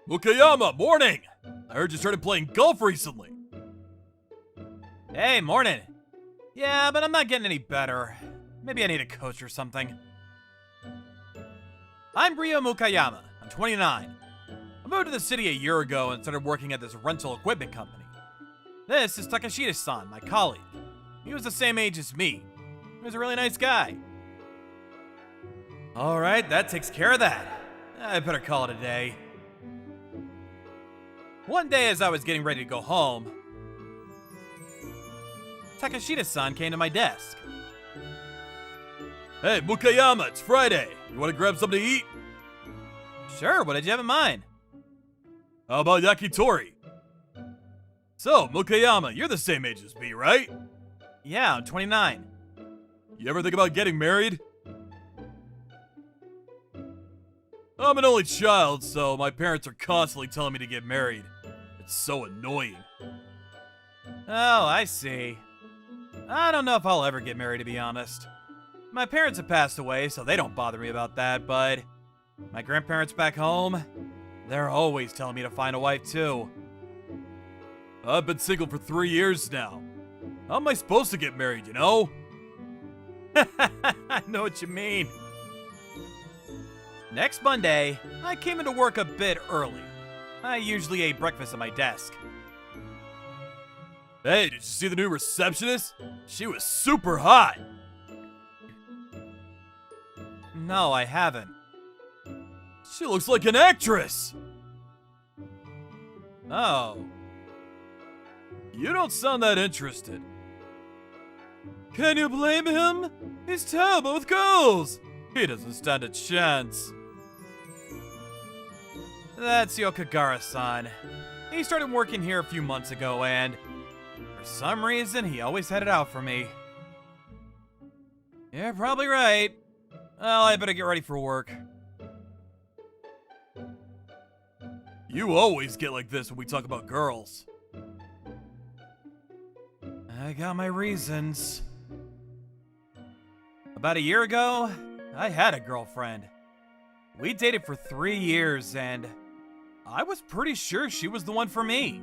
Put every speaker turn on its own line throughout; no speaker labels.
Mukayama, morning! I heard you started playing golf recently.
Hey, morning. Yeah, but I'm not getting any better. Maybe I need a coach or something. I'm Ryo Mukayama. I'm 29. I moved to the city a year ago and started working at this rental equipment company. This is Takashita-san, my colleague. He was the same age as me. He was a really nice guy. Alright, that takes care of that. I better call it a day. One day as I was getting ready to go home, Takashita-san came to my desk.
Hey, Mukayama, it's Friday. You want to grab something to eat?
Sure, what did you have in mind?
How about yakitori? So, Mukayama, you're the same age as me, right?
Yeah, I'm 29.
You ever think about getting married? I'm an only child, so my parents are constantly telling me to get married. It's so annoying.
Oh, I see. I don't know if I'll ever get married, to be honest. My parents have passed away, so they don't bother me about that, but my grandparents back home, they're always telling me to find a wife, too.
I've been single for 3 years now. How am I supposed to get married, you know?
I know what you mean. Next Monday, I came into work a bit early. I usually ate breakfast at my desk.
Hey, did you see the new receptionist? She was super hot.
No, I haven't.
She looks like an actress.
Oh.
You don't sound that interested. Can you blame him? He's terrible with girls. He doesn't stand a chance.
That's Yokogara-san. He started working here a few months ago, and for some reason, he always had it out for me. You're probably right. Well, I better get ready for work.
You always get like this when we talk about girls.
I got my reasons. About a year ago, I had a girlfriend. We dated for 3 years, and I was pretty sure she was the one for me.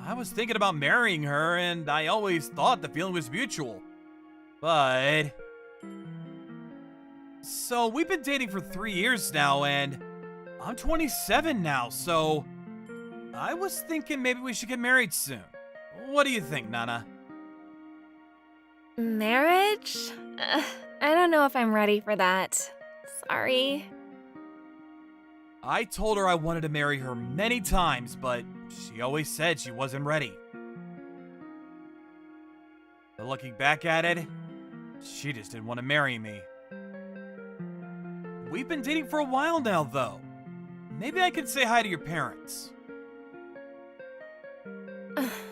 I was thinking about marrying her, and I always thought the feeling was mutual. But so we've been dating for 3 years now, and I'm 27 now, so I was thinking maybe we should get married soon. What do you think, Nana?
Marriage? I don't know if I'm ready for that. Sorry.
I told her I wanted to marry her many times, but she always said she wasn't ready. But looking back at it, she just didn't want to marry me. We've been dating for a while now, though. Maybe I could say hi to your parents.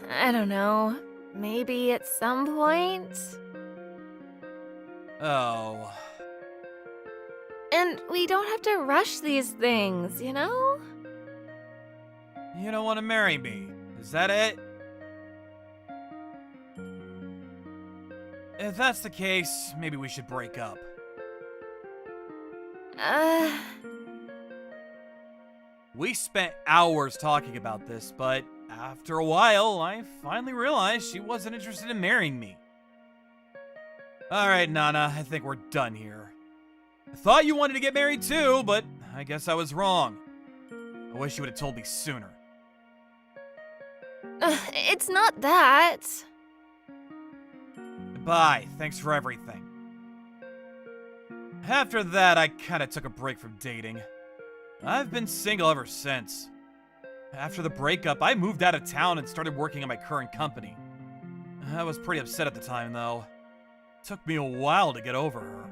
I don't know. Maybe at some point?
Oh.
And we don't have to rush these things, you know?
You don't want to marry me. Is that it? If that's the case, maybe we should break up. We spent hours talking about this, but after a while, I finally realized she wasn't interested in marrying me. Alright, Nana, I think we're done here. I thought you wanted to get married too, but I guess I was wrong. I wish you would have told me sooner.
It's not that.
Goodbye, thanks for everything. After that, I kinda took a break from dating. I've been single ever since. After the breakup, I moved out of town and started working at my current company. I was pretty upset at the time, though. It took me a while to get over her.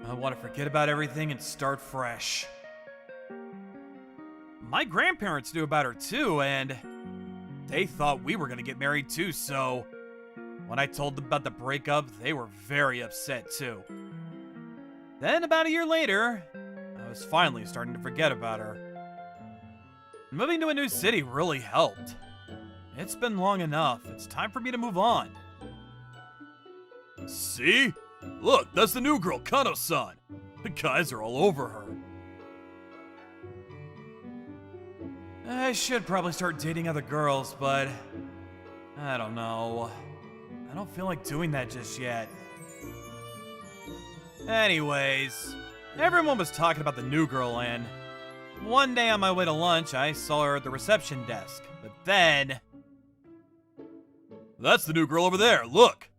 I want to forget about everything and start fresh. My grandparents knew about her too, and they thought we were going to get married too, so when I told them about the breakup, they were very upset too. Then, about a year later, I was finally starting to forget about her. Moving to a new city really helped. It's been long enough. It's time for me to move on.
See? Look, that's the new girl, Kano-san. The guys are all over her.
I should probably start dating other girls, but I don't know. I don't feel like doing that just yet. Anyways, everyone was talking about the new girl, and one day on my way to lunch, I saw her at the reception desk. But then...
That's the new girl over there, look!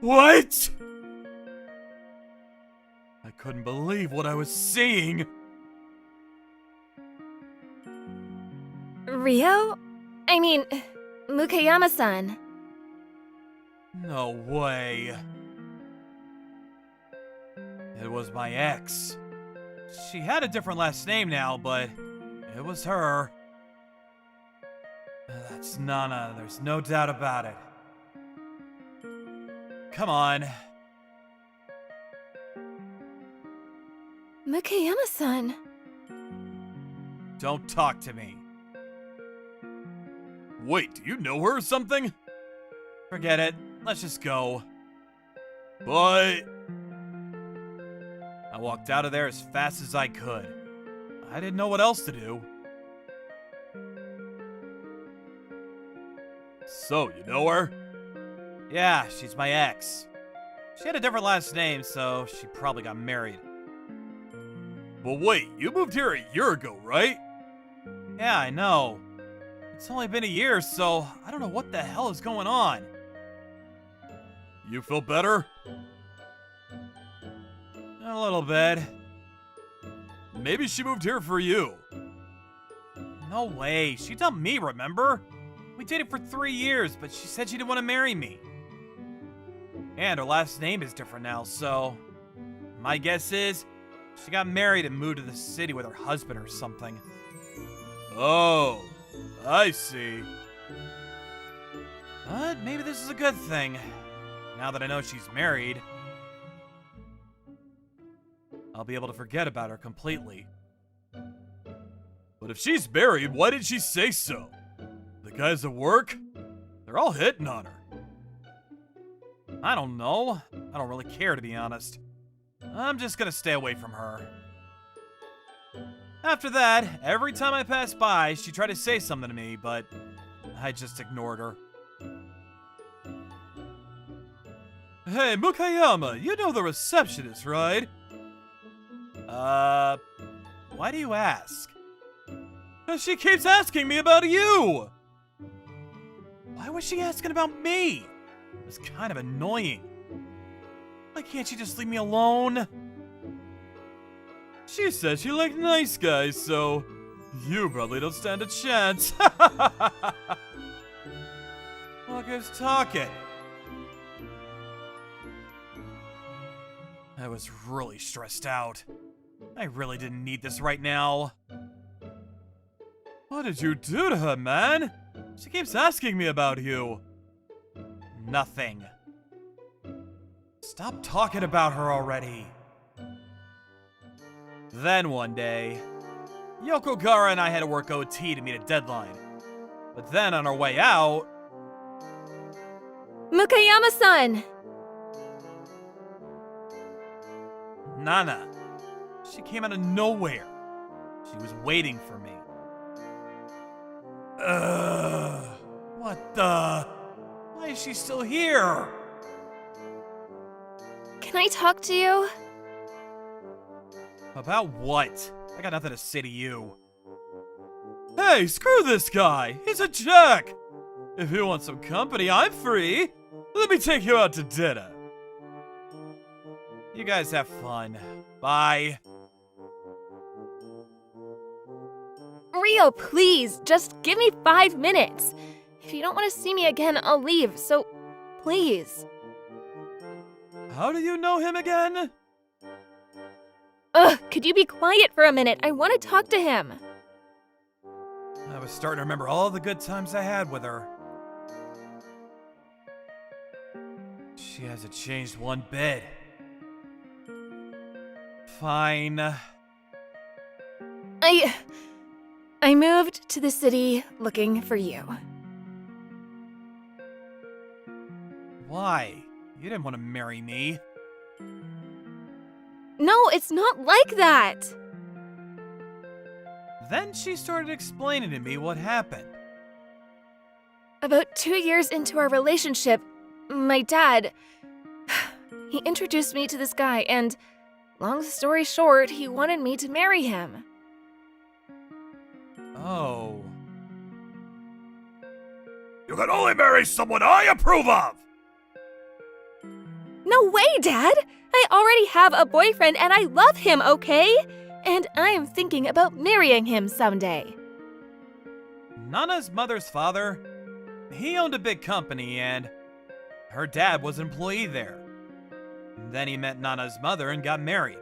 What?!
I couldn't believe what I was seeing.
Rio? I mean, Mukayama-san.
No way. It was my ex. She had a different last name now, but it was her. That's Nana, there's no doubt about it. Come on.
Mukayama-san.
Don't talk to me.
Wait, do you know her or something?
Forget it. Let's just go.
But...
I walked out of there as fast as I could. I didn't know what else to do.
So, you know her?
Yeah, she's my ex. She had a different last name, so she probably got married.
But wait, you moved here a year ago, right?
Yeah, I know. It's only been a year, so I don't know what the hell is going on.
You feel better?
A little bit.
Maybe she moved here for you.
No way. She dumped me, remember? We dated for 3 years, but she said she didn't want to marry me. And her last name is different now, so... my guess is she got married and moved to the city with her husband or something.
Oh, I see.
But maybe this is a good thing. Now that I know she's married, I'll be able to forget about her completely.
But if she's married, why didn't she say so? The guys at work? They're all hitting on her.
I don't know. I don't really care, to be honest. I'm just gonna stay away from her. After that, every time I passed by, she tried to say something to me, but I just ignored her.
Hey, Mukayama, you know the receptionist, right?
Why do you ask?
'Cause she keeps asking me about you!
Why was she asking about me? It was kind of annoying. Why can't she just leave me alone?
She said she liked nice guys, so you probably don't stand a chance.
Look who's talking. I was really stressed out. I really didn't need this right now.
What did you do to her, man? She keeps asking me about you.
Nothing. Stop talking about her already. Then one day, Yokogara and I had to work OT to meet a deadline. But then on our way out...
Mukayama-san!
Nana. She came out of nowhere. She was waiting for me. What the... Why is she still here?
Can I talk to you?
About what? I got nothing to say to you.
Hey, screw this guy! He's a jerk! If you want some company, I'm free! Let me take you out to dinner.
You guys have fun. Bye.
Rio, please, just give me 5 minutes. If you don't want to see me again, I'll leave, so please.
How do you know him again?
Ugh, could you be quiet for a minute? I want to talk to him.
I was starting to remember all the good times I had with her. She hasn't changed one bit. Fine.
I I moved to the city looking for you.
Why? You didn't want to marry me.
No, it's not like that.
Then she started explaining to me what happened.
About 2 years into our relationship, my dad, he introduced me to this guy, and long story short, he wanted me to marry him.
Oh.
You can only marry someone I approve of!
No way, Dad! I already have a boyfriend and I love him, okay? And I am thinking about marrying him someday.
Nana's mother's father, he owned a big company and her dad was an employee there. Then he met Nana's mother and got married.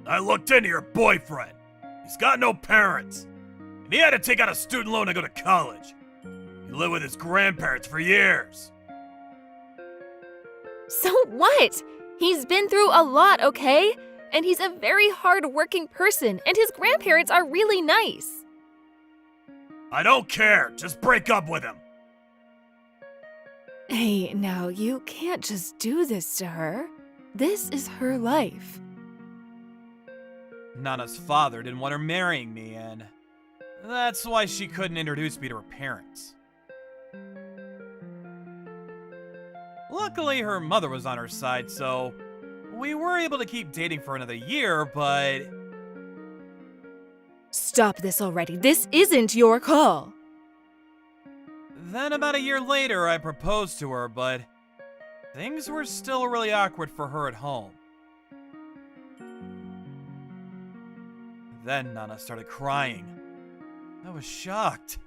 I looked into your boyfriend. He's got no parents. And he had to take out a student loan to go to college. He lived with his grandparents for years.
So what? He's been through a lot, okay? And he's a very hard-working person, and his grandparents are really nice.
I don't care. Just break up with him.
Hey, now, you can't just do this to her. This is her life.
Nana's father didn't want her marrying me, and that's why she couldn't introduce me to her parents. Luckily, her mother was on her side, so we were able to keep dating for another year, but...
Stop this already. This isn't your call.
Then about a year later, I proposed to her, but things were still really awkward for her at home. Then Nana started crying. I was shocked.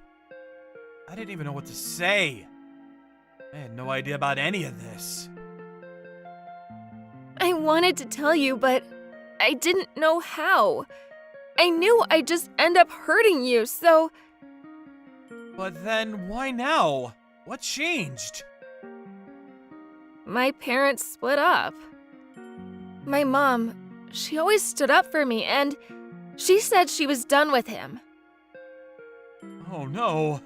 I didn't even know what to say. I had no idea about any of this.
I wanted to tell you, but I didn't know how. I knew I'd just end up hurting you, so...
But then, why now? What changed?
My parents split up. My mom, she always stood up for me, and she said she was done with him.
Oh no.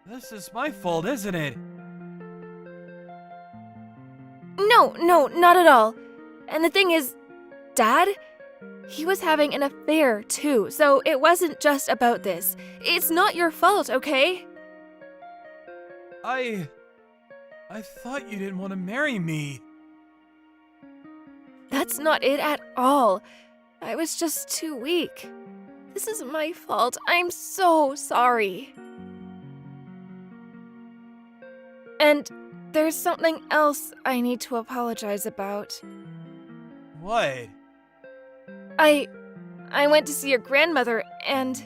This is my fault, isn't it?
No, not at all. And the thing is, Dad, he was having an affair too, so it wasn't just about this. It's not your fault, okay?
I thought you didn't want to marry me.
That's not it at all. I was just too weak. This is my fault. I'm so sorry. And there's something else I need to apologize about.
What?
I went to see your grandmother and...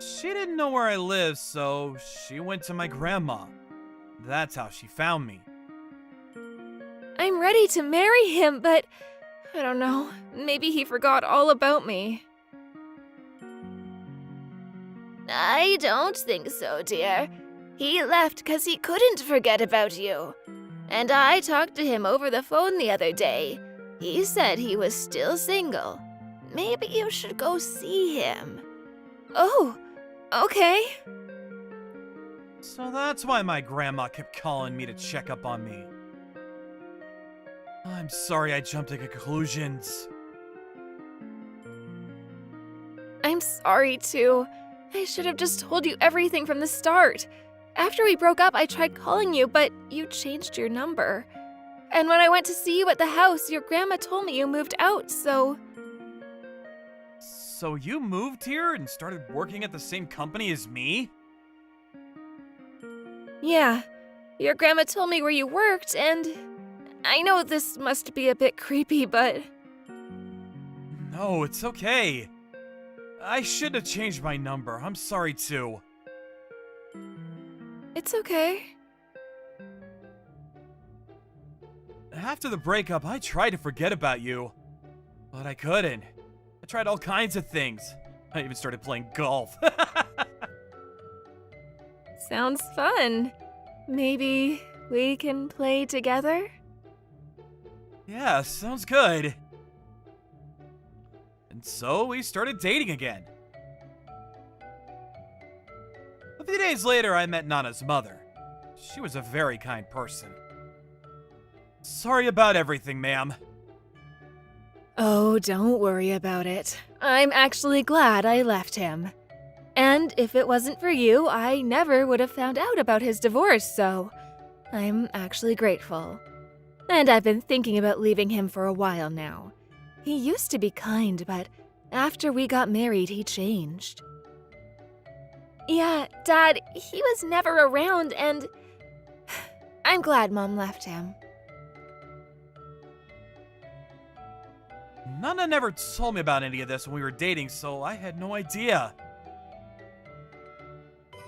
She didn't know where I lived, so she went to my grandma. That's how she found me.
I'm ready to marry him, but I don't know. Maybe he forgot all about me.
I don't think so, dear. He left because he couldn't forget about you. And I talked to him over the phone the other day. He said he was still single. Maybe you should go see him.
Oh, okay.
So that's why my grandma kept calling me to check up on me. I'm sorry I jumped to conclusions.
I'm sorry, too. I should have just told you everything from the start. After we broke up, I tried calling you, but you changed your number. And when I went to see you at the house, your grandma told me you moved out, so...
So you moved here and started working at the same company as me?
Yeah, your grandma told me where you worked, and... I know this must be a bit creepy, but...
No, it's okay. I should have changed my number. I'm sorry, too.
It's okay.
After the breakup, I tried to forget about you. But I couldn't. I tried all kinds of things. I even started playing golf.
Sounds fun. Maybe we can play together?
Yeah, sounds good. and so we started dating again. A few days later, I met Nana's mother. She was a very kind person. Sorry about everything, ma'am.
Oh, don't worry about it. I'm actually glad I left him. And if it wasn't for you, I never would have found out about his divorce, so I'm actually grateful. And I've been thinking about leaving him for a while now. He used to be kind, but after we got married, he changed. Yeah, Dad, he was never around, and I'm glad Mom left him.
Nana never told me about any of this when we were dating, so I had no idea.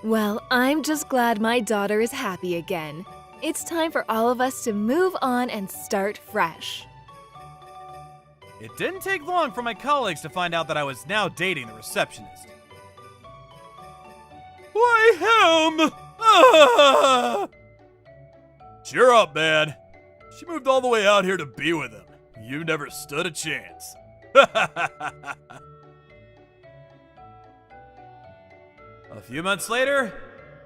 Well, I'm just glad my daughter is happy again. It's time for all of us to move on and start fresh.
It didn't take long for my colleagues to find out that I was now dating the receptionist. Why, him? Ah!
Cheer up, man. She moved all the way out here to be with him. You never stood a chance.
A few months later,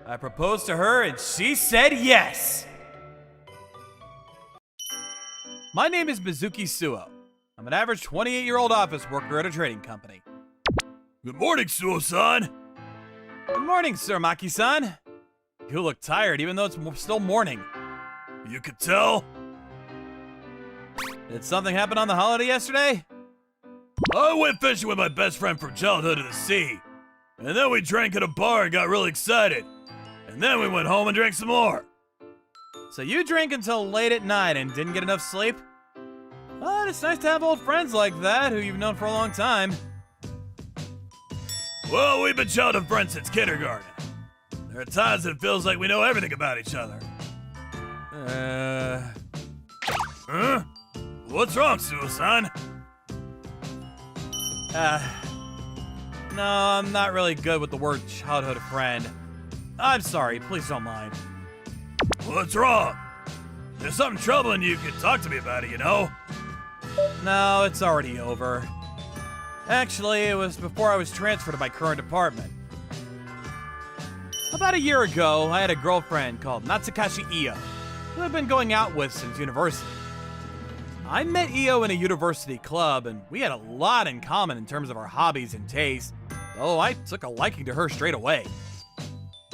I proposed to her and she said yes. My name is Mizuki Suo. I'm an average 28-year-old office worker at a trading company.
Good morning, Suo-san.
Good morning, Sir Maki-san. You look tired even though it's still morning.
You could tell.
Did something happen on the holiday yesterday?
I went fishing with my best friend from childhood to the sea. And then we drank at a bar and got really excited. And then we went home and drank some more.
So you drank until late at night and didn't get enough sleep? But it's nice to have old friends like that who you've known for a long time.
Well, we've been childhood friends since kindergarten. There are times that it feels like we know everything about each other. Huh? What's wrong, Suo-san?
No, I'm not really good with the word childhood friend. I'm sorry, please don't mind.
What's wrong? If there's something troubling you, can talk to me about it, you know?
No, it's already over. Actually, it was before I was transferred to my current department. About a year ago, I had a girlfriend called Natsukasa Io, who I've been going out with since university. I met Io in a university club, and we had a lot in common in terms of our hobbies and tastes, though I took a liking to her straight away.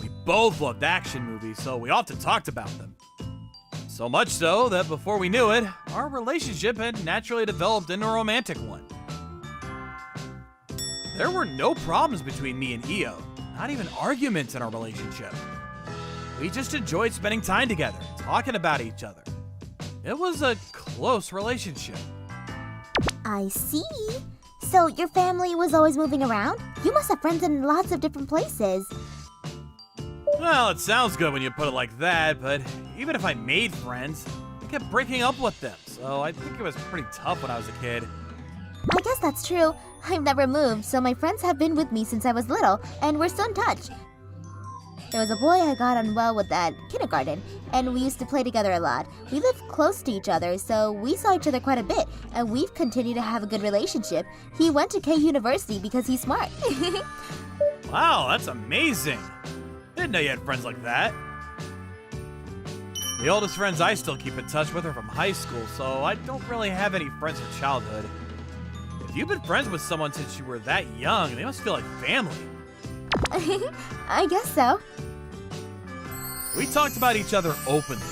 We both loved action movies, so we often talked about them. So much so that before we knew it, our relationship had naturally developed into a romantic one. There were no problems between me and Io, not even arguments in our relationship. We just enjoyed spending time together, talking about each other. It was a close relationship.
I see. So your family was always moving around? You must have friends in lots of different places.
Well, it sounds good when you put it like that, but even if I made friends, I kept breaking up with them, so I think it was pretty tough when I was a kid.
I guess that's true. I've never moved, so my friends have been with me since I was little, and we're still in touch. There was a boy I got on well with at kindergarten, and we used to play together a lot. We lived close to each other, so we saw each other quite a bit, and we've continued to have a good relationship. He went to K University because he's smart.
Wow, that's amazing. Didn't know you had friends like that. The oldest friends I still keep in touch with are from high school, so I don't really have any friends from childhood. If you've been friends with someone since you were that young, they must feel like family.
I guess so.
We talked about each other openly,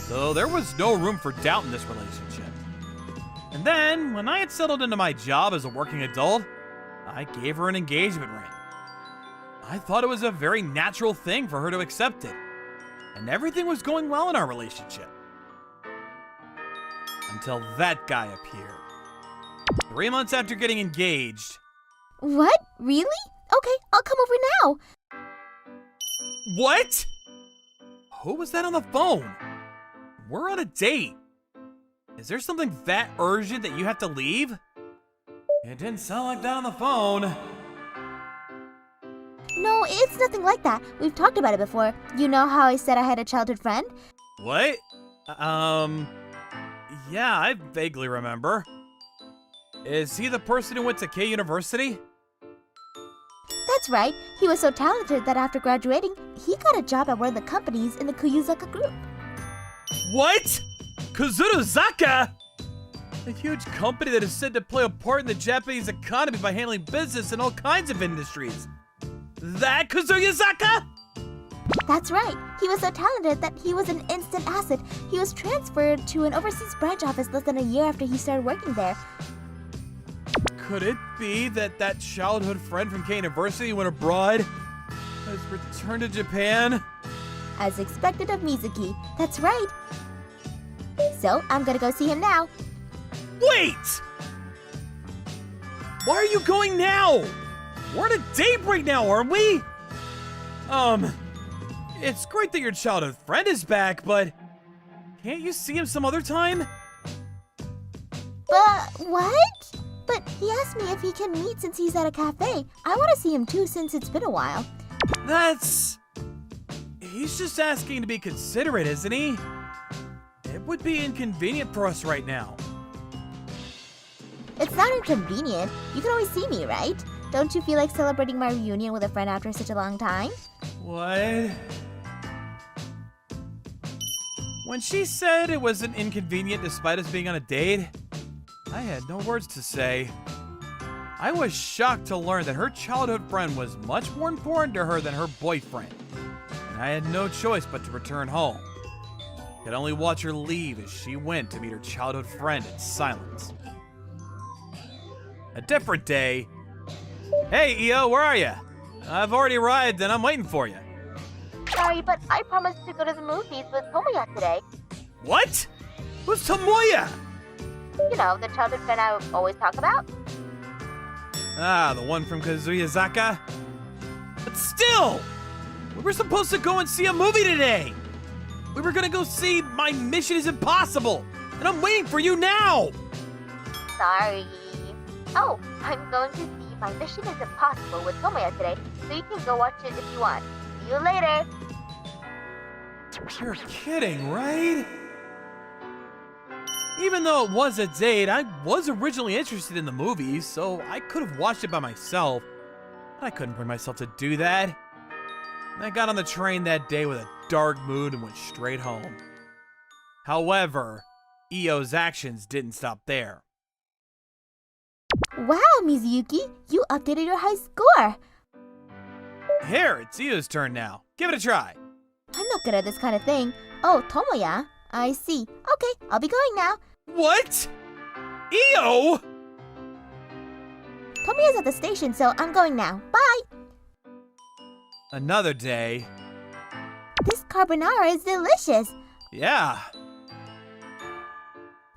so there was no room for doubt in this relationship. And then, when I had settled into my job as a working adult, I gave her an engagement ring. I thought it was a very natural thing for her to accept it, and everything was going well in our relationship. Until that guy appeared. 3 months after getting engaged.
What? Really? Okay, I'll come over now.
What? Who was that on the phone? We're on a date. Is there something that urgent that you have to leave? It didn't sound like that on the phone.
No, it's nothing like that. We've talked about it before. You know how I said I had a childhood friend?
What? Yeah, I vaguely remember. Is he the person who went to K University?
That's right. He was so talented that after graduating, he got a job at one of the companies in the Kuyuzaka group.
What? Kazuruzaka? A huge company that is said to play a part in the Japanese economy by handling business in all kinds of industries. That Kazuruzaka?
That's right. He was so talented that he was an instant asset. He was transferred to an overseas branch office less than a year after he started working there.
Could it be that childhood friend from K University went abroad? Has returned to Japan?
As expected of Mizuki. That's right. So, I'm gonna go see him now.
Wait! Why are you going now? We're on a date right now, aren't we? It's great that your childhood friend is back, but can't you see him some other time?
But what? But he asked me if he can meet since he's at a cafe. I want to see him too since it's been a while.
He's just asking to be considerate, isn't he? It would be inconvenient for us right now.
It's not inconvenient. You can always see me, right? Don't you feel like celebrating my reunion with a friend after such a long time?
What? When she said it wasn't inconvenient despite us being on a date, I had no words to say. I was shocked to learn that her childhood friend was much more important to her than her boyfriend, and I had no choice but to return home. I could only watch her leave as she went to meet her childhood friend in silence. A different day. Hey, Io, where are you? I've already arrived and I'm waiting for you.
Sorry, but I promised to go to the movies with Tomoya today.
What? Who's Tomoya?
You know, the childhood friend I always talk about.
Ah, the one from Kazuyazaka? But still! We were supposed to go and see a movie today! We were gonna go see My Mission is Impossible! And I'm waiting for you now!
Sorry. Oh, I'm going to see My Mission is Impossible with Tomoya today, so you can go watch it if you want. See you later.
You're kidding, right? Even though it was a date, I was originally interested in the movie, so I could have watched it by myself. But I couldn't bring myself to do that. I got on the train that day with a dark mood and went straight home. However, Io's actions didn't stop there.
Wow, Mizuki, you updated your high score.
Here, it's Io's turn now. Give it a try.
I'm not good at this kind of thing. Oh, Tomoya, I see. Okay, I'll be going now.
What? Io?
Tomoya's at the station, so I'm going now. Bye.
Another day.
This carbonara is delicious.
Yeah.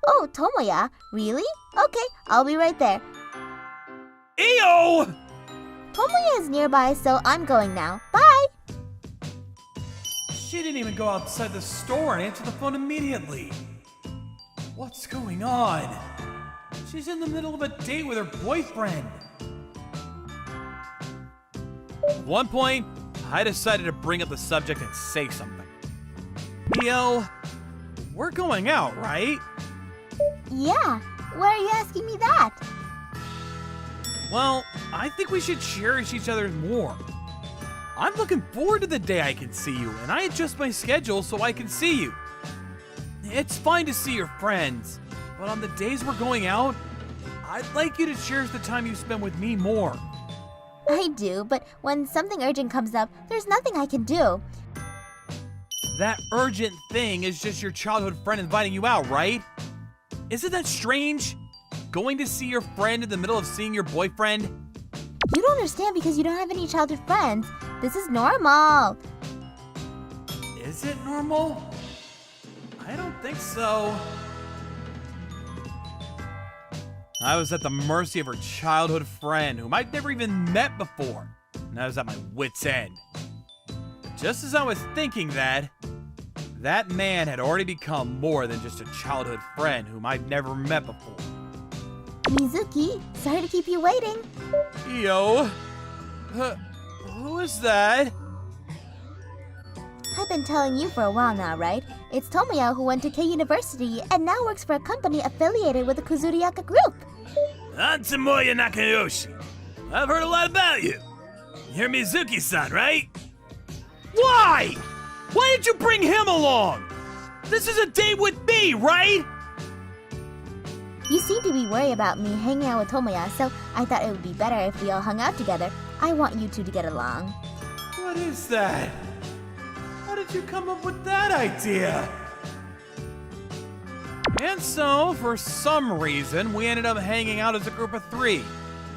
Oh, Tomoya, really? Okay, I'll be right there.
Io!
Tomoya is nearby, so I'm going now. Bye.
She didn't even go outside the store and answer the phone immediately. What's going on? She's in the middle of a date with her boyfriend. At one point, I decided to bring up the subject and say something. Io, we're going out, right?
Yeah, why are you asking me that?
Well, I think we should cherish each other more. I'm looking forward to the day I can see you, and I adjust my schedule so I can see you. It's fine to see your friends, but on the days we're going out, I'd like you to cherish the time you spend with me more.
I do, but when something urgent comes up, there's nothing I can do.
That urgent thing is just your childhood friend inviting you out, right? Isn't that strange? Going to see your friend in the middle of seeing your boyfriend?
You don't understand because you don't have any childhood friends. This is normal.
Is it normal? I don't think so. I was at the mercy of her childhood friend, whom I'd never even met before, and I was at my wit's end. Just as I was thinking that man had already become more than just a childhood friend whom I'd never met before.
Mizuki, sorry to keep you waiting.
Io? Who is that?
I've been telling you for a while now, right? It's Tomoya who went to K University and now works for a company affiliated with the Kuzuriaka group.
I'm Tomoya Nakayoshi. I've heard a lot about you. You're Mizuki-san, right?
Why? Why did you bring him along? This is a date with me, right?
You seem to be worried about me hanging out with Tomoya, so I thought it would be better if we all hung out together. I want you two to get along.
What is that? How did you come up with that idea? And so, for some reason, we ended up hanging out as a group of 3,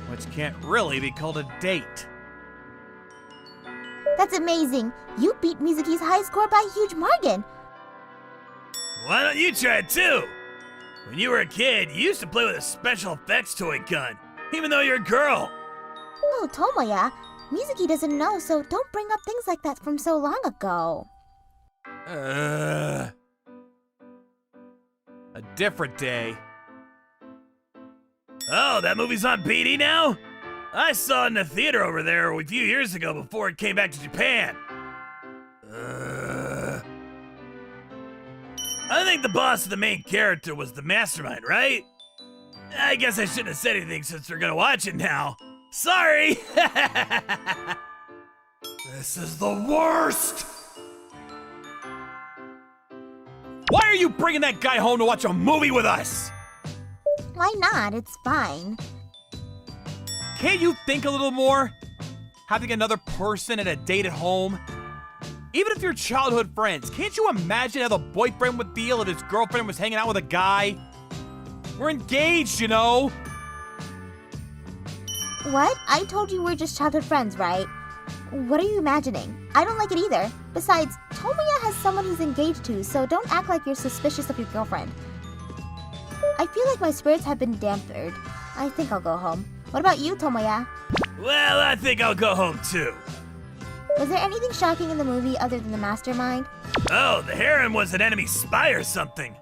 which can't really be called a date.
That's amazing. You beat Mizuki's high score by a huge margin.
Why don't you try it too? When you were a kid, you used to play with a special effects toy gun, even though you're a girl.
Oh, Tomoya, Mizuki doesn't know, so don't bring up things like that from so long ago.
A different day.
Oh, that movie's on BD now? I saw it in the theater over there a few years ago before it came back to Japan. I think the boss of the main character was the mastermind, right? I guess I shouldn't have said anything since we're gonna watch it now. Sorry!
This is the worst! Why are you bringing that guy home to watch a movie with us?
Why not? It's fine.
Can't you think a little more? Having another person at a date at home? Even if you're childhood friends, can't you imagine how the boyfriend would feel if his girlfriend was hanging out with a guy? We're engaged, you know?
What? I told you we're just childhood friends, right? What are you imagining? I don't like it either. Besides, Tomoya has someone he's engaged to, so don't act like you're suspicious of your girlfriend. I feel like my spirits have been dampened. I think I'll go home. What about you, Tomoya?
Well, I think I'll go home too.
Was there anything shocking in the movie other than the mastermind?
Oh, the harem was an enemy spy or something.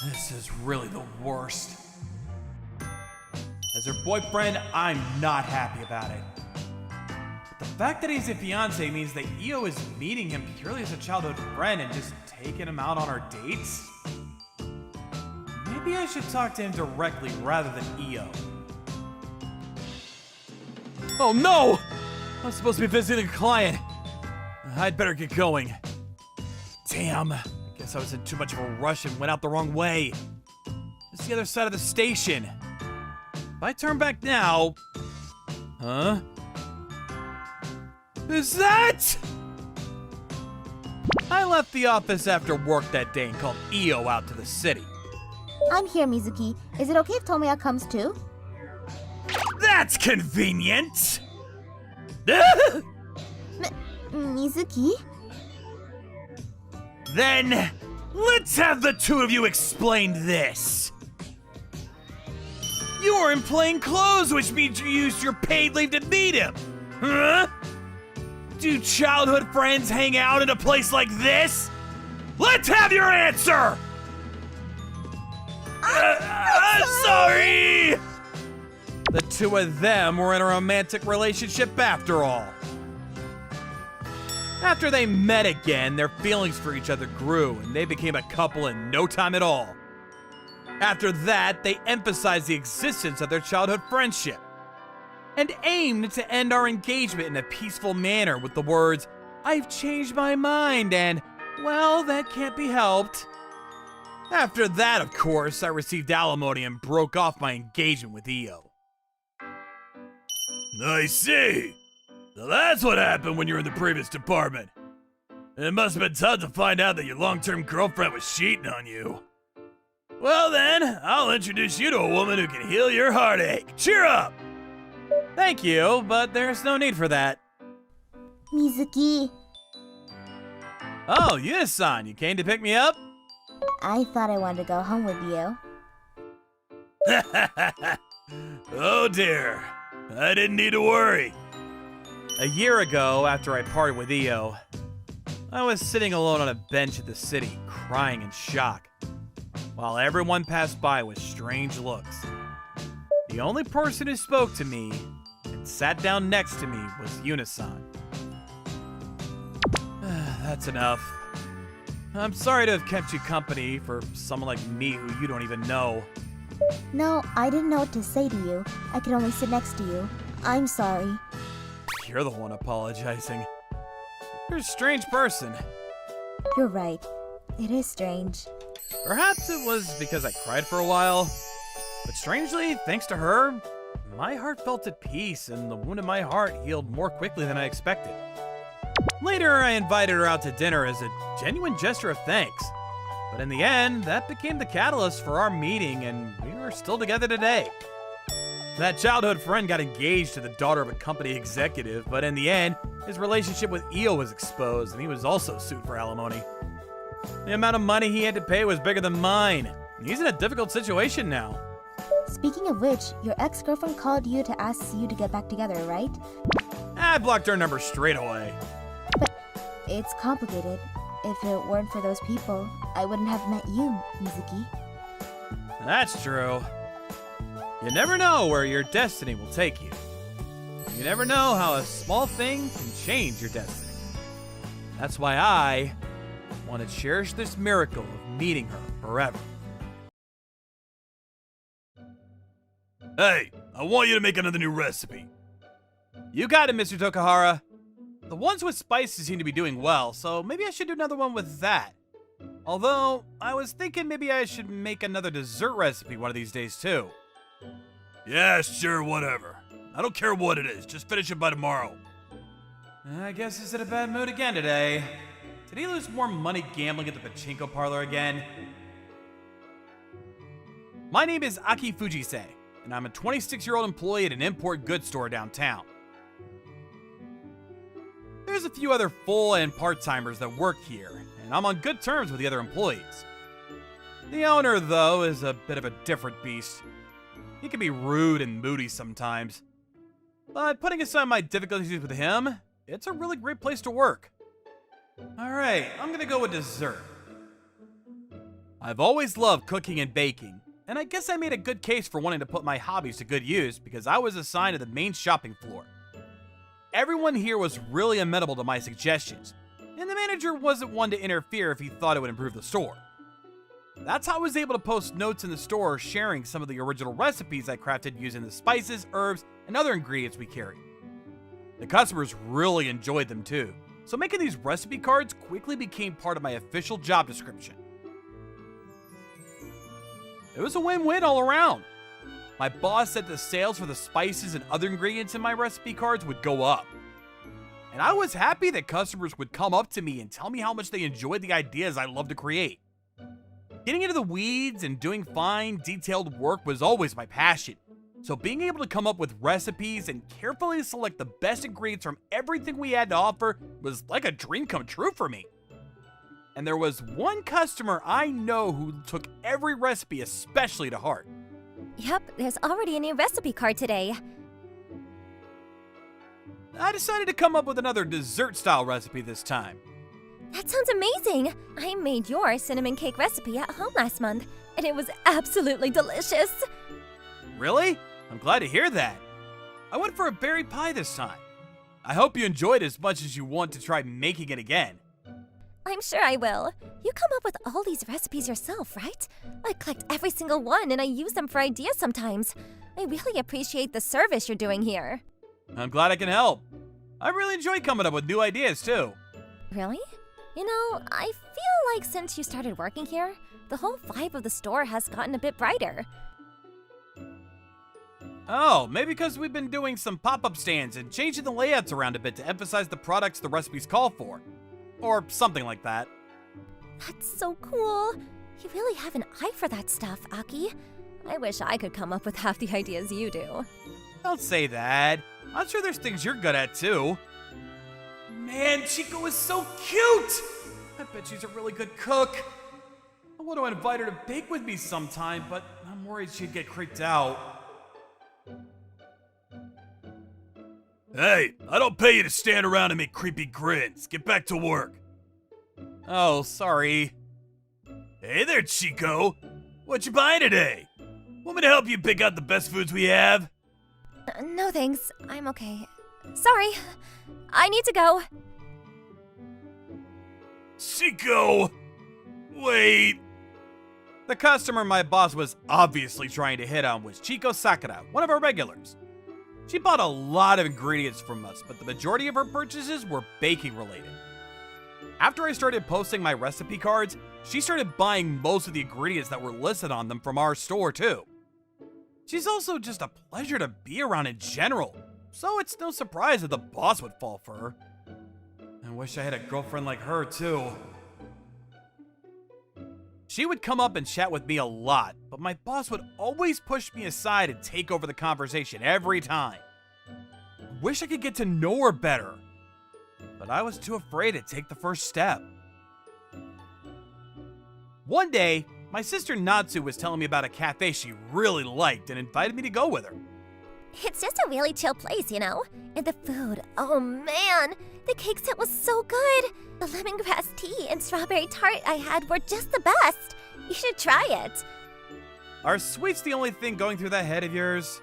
This is really the worst. As her boyfriend, I'm not happy about it. But the fact that he's a fiance means that Io is meeting him purely as a childhood friend and just taking him out on our dates? Maybe I should talk to him directly rather than Io. Oh no! I'm supposed to be visiting a client. I'd better get going. Damn, I guess I was in too much of a rush and went out the wrong way. It's the other side of the station. If I turn back now... Huh? Is that... I left the office after work that day and called Io out to the city.
I'm here, Mizuki. Is it okay if Tomoya comes too?
That's convenient!
Mizuki?
Then, let's have the two of you explain this. You were in plain clothes, which means you used your paid leave to meet him. Huh? Do childhood friends hang out in a place like this? Let's have your answer! I'm sorry!
The two of them were in a romantic relationship after all. After they met again, their feelings for each other grew, and they became a couple in no time at all. After that, they emphasized the existence of their childhood friendship, and aimed to end our engagement in a peaceful manner with the words, "I've changed my mind," and, "Well, that can't be helped." After that, of course, I received alimony and broke off my engagement with Io.
I see. So that's what happened when you were in the previous department. It must have been tough to find out that your long-term girlfriend was cheating on you. Well then, I'll introduce you to a woman who can heal your heartache. Cheer up!
Thank you, but there's no need for that.
Mizuki,
Oh, Yuna-san, you came to pick me up?
I thought I wanted to go home with you.
Oh dear, I didn't need to worry.
A year ago, after I parted with Io, I was sitting alone on a bench at the city, crying in shock, while everyone passed by with strange looks. The only person who spoke to me and sat down next to me was Yuna-san. That's enough. I'm sorry to have kept you company for someone like me who you don't even know.
No, I didn't know what to say to you. I could only sit next to you. I'm sorry.
You're the one apologizing. You're a strange person.
You're right. It is strange.
Perhaps it was because I cried for a while. But strangely, thanks to her, my heart felt at peace and the wound in my heart healed more quickly than I expected. Later, I invited her out to dinner as a genuine gesture of thanks. But in the end, that became the catalyst for our meeting, and we are still together today. That childhood friend got engaged to the daughter of a company executive, but in the end, his relationship with Io was exposed, and he was also sued for alimony. The amount of money he had to pay was bigger than mine. He's in a difficult situation now.
Speaking of which, your ex-girlfriend called you to ask you to get back together, right?
I blocked her number straight away.
It's complicated. If it weren't for those people, I wouldn't have met you, Mizuki.
That's true. You never know where your destiny will take you. You never know how a small thing can change your destiny. That's why I want to cherish this miracle of meeting her forever.
Hey, I want you to make another new recipe.
You got it, Mr. Tokahara. The ones with spices seem to be doing well, so maybe I should do another one with that. Although, I was thinking maybe I should make another dessert recipe one of these days too.
Yeah, sure, whatever. I don't care what it is, just finish it by tomorrow.
I guess he's in a bad mood again today. Did he lose more money gambling at the pachinko parlor again? My name is Aki Fujise, and I'm a 26-year-old employee at an import goods store downtown. There's a few other full and part-timers that work here, and I'm on good terms with the other employees. The owner, though, is a bit of a different beast. He can be rude and moody sometimes. But putting aside my difficulties with him, it's a really great place to work. Alright, I'm gonna go with dessert. I've always loved cooking and baking, and I guess I made a good case for wanting to put my hobbies to good use because I was assigned to the main shopping floor. Everyone here was really amenable to my suggestions, and the manager wasn't one to interfere if he thought it would improve the store. That's how I was able to post notes in the store sharing some of the original recipes I crafted using the spices, herbs, and other ingredients we carry. The customers really enjoyed them too, so making these recipe cards quickly became part of my official job description. It was a win-win all around. My boss said the sales for the spices and other ingredients in my recipe cards would go up. And I was happy that customers would come up to me and tell me how much they enjoyed the ideas I love to create. Getting into the weeds and doing fine, detailed work was always my passion. So being able to come up with recipes and carefully select the best ingredients from everything we had to offer was like a dream come true for me. And there was one customer I know who took every recipe especially to heart.
Yep, there's already a new recipe card today.
I decided to come up with another dessert-style recipe this time.
That sounds amazing! I made your cinnamon cake recipe at home last month, and it was absolutely delicious!
Really? I'm glad to hear that. I went for a berry pie this time. I hope you enjoyed it as much as you want to try making it again.
I'm sure I will. You come up with all these recipes yourself, right? I collect every single one and I use them for ideas sometimes. I really appreciate the service you're doing here.
I'm glad I can help. I really enjoy coming up with new ideas too.
Really? You know, I feel like since you started working here, the whole vibe of the store has gotten a bit brighter.
Oh, maybe because we've been doing some pop-up stands and changing the layouts around a bit to emphasize the products the recipes call for. Or something like that.
That's so cool. You really have an eye for that stuff, Aki. I wish I could come up with half the ideas you do.
Don't say that. I'm sure there's things you're good at too. Man, Chico is so cute! I bet she's a really good cook. I want to invite her to bake with me sometime, but I'm worried she'd get creeped out.
Hey, I don't pay you to stand around and make creepy grins. Get back to work.
Oh, sorry.
Hey there, Chico. What you buying today? Want me to help you pick out the best foods we have?
No thanks, I'm okay. Sorry, I need to go.
Chico! Wait.
The customer my boss was obviously trying to hit on was Chiko Sakura, one of our regulars. She bought a lot of ingredients from us, but the majority of her purchases were baking related. After I started posting my recipe cards, she started buying most of the ingredients that were listed on them from our store too. She's also just a pleasure to be around in general, so it's no surprise that the boss would fall for her. I wish I had a girlfriend like her too. She would come up and chat with me a lot, but my boss would always push me aside and take over the conversation every time. I wish I could get to know her better, but I was too afraid to take the first step. One day, my sister Natsu was telling me about a cafe she really liked and invited me to go with her.
It's just a really chill place, you know? And the food, oh man! The cake set was so good! The lemongrass tea and strawberry tart I had were just the best! You should try it!
Are sweets the only thing going through that head of yours?